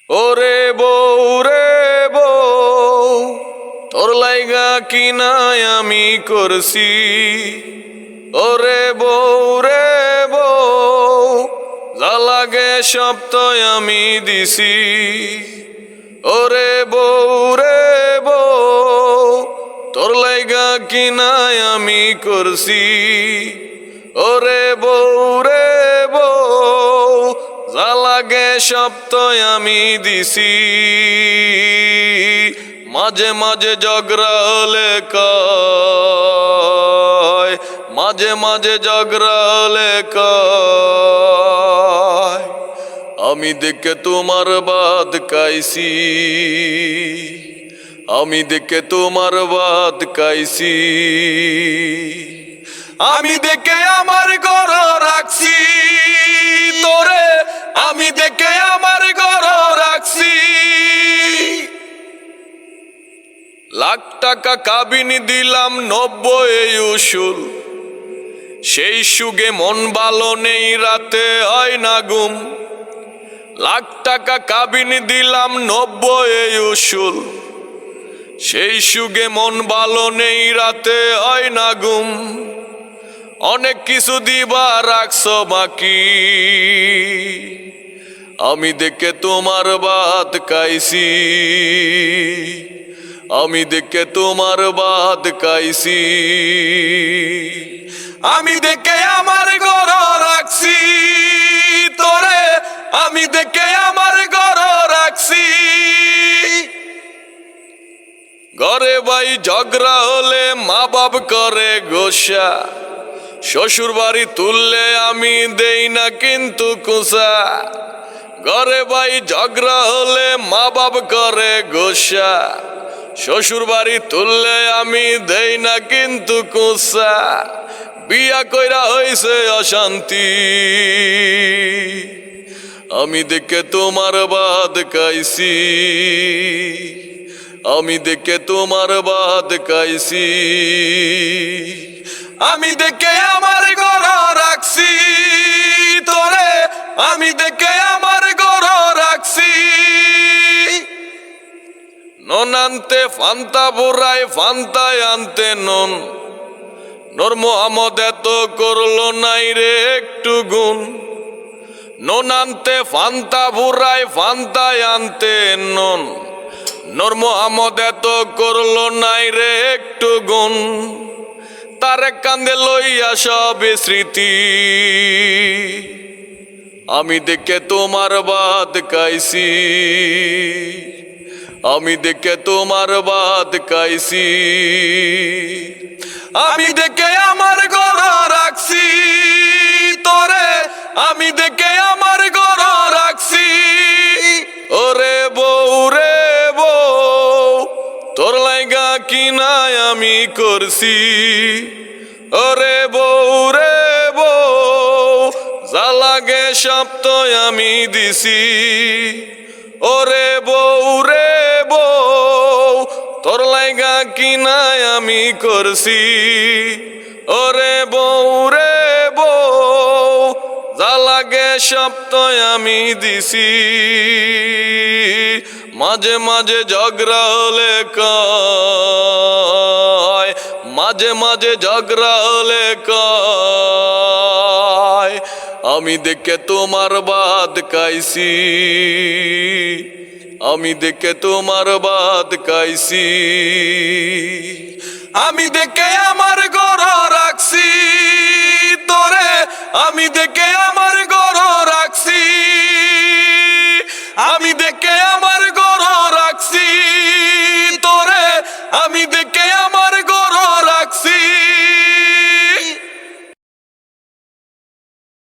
ওরে বউ রে বউ, তোর লাইগা কি নাই আমি করছি। ওরে বউ রে বউ, যা লাগে সব তো আমি দিছি। ওরে বউ রে বউ, তোর লাইগা কি নাই আমি করছি। ওরে বউ রে বউ, যা লাগে সব তো আমি দিছি। মাঝে মাঝে ঝগড়া হলে কয়, মাঝে মাঝে ঝগড়া হলে কয়, আমি দেখে তোমার বাদ কাইছি। আমি দেখে তোমার বাদ কাইছি। আমি দেখে আমার ঘর রাখছি তোরে, আমি দেখে আমার ঘর রাখছি। লাখ টাকা কাবিনী দিলাম 90 উসুল, সেই সুগে মন ভালো নেই রাতে হয় না ঘুম। লাখ টাকা কাবিনী দিলাম 90 উসুল, সেই সুগে মন ভালো নেই রাতে হয় না ঘুম। অনেক কিছু দিবা রাখছো বাকি, আমি দেখে তোমার বাদ কাইছি। আমি দেখে তোমার বাদ কাইছি। আমি দেখে আমার ঘর রাখছি তোরে, আমি দেখে আমার ঘর রাখছি। ঘরে ভাই ঝগড়া হলে মা বাপ করে গোসা, শ্বশুর বাড়ি তুললে আমি দেই না কিন্তু কুসা। ঘরে ভাই ঝগড়া হলে মা বাপ করে গোসা, শ্বশুর বাড়ি তুললে আমি দেই না কিন্তু কুসা। বিয়া কইরা হইছে অশান্তি, আমি দেখে তোমার বাদ কাইছি। আমি দেখে তোমার বাদ কাইছি। আমি দেখে আমার ঘর রাখছি তোরে, আমি দেখে আমার ঘর রাখছি। নন আনতে ফান্তা বুড়াই, ফান্তায় আনতে নন। নূর মোহাম্মদ এত করলো নাই রে একটু গুণ। নন আনতে ফান্তা বুড়াই, ফান্তায় আনতে নন। নূর মোহাম্মদ এত করলো নাই রে একটু গুণ। তারে কান্দে লইয়া সব স্মৃতি, আমি দেখে তোমার বাদ কাইছি। আমি দেখে তোমার বাদ কাইছি। আমি দেখে আমার ঘর রাখছি তোরে, আমি দেখে আমার ঘর রাখছি। ওরে বউ রে বউ, তোর লাইগা কি নাই আমি করছি। ওরে বউ রে বউ, যা লাগে সব তো আমি দিছি। ওরে বউ রে বউ, তোর লাইগা কি নাই আমি করছি। ওরে বউ রে বউ, যা লাগে সব তো আমি দিছি। মাঝে মাঝে ঝগড়া হলে কয়, মাঝে মাঝে ঝগড়া হলে কয়, আমি দেখে তোমার বাদ কাইছি। আমি দেখে তোমার বাদ কাইছি। আমি দেখে আমার ঘর রাখছি তোরে, আমি দেখে আমার ঘর রাখছি। আমি দেখে আমার ঘর রাখছি তোরে, আমি দেখে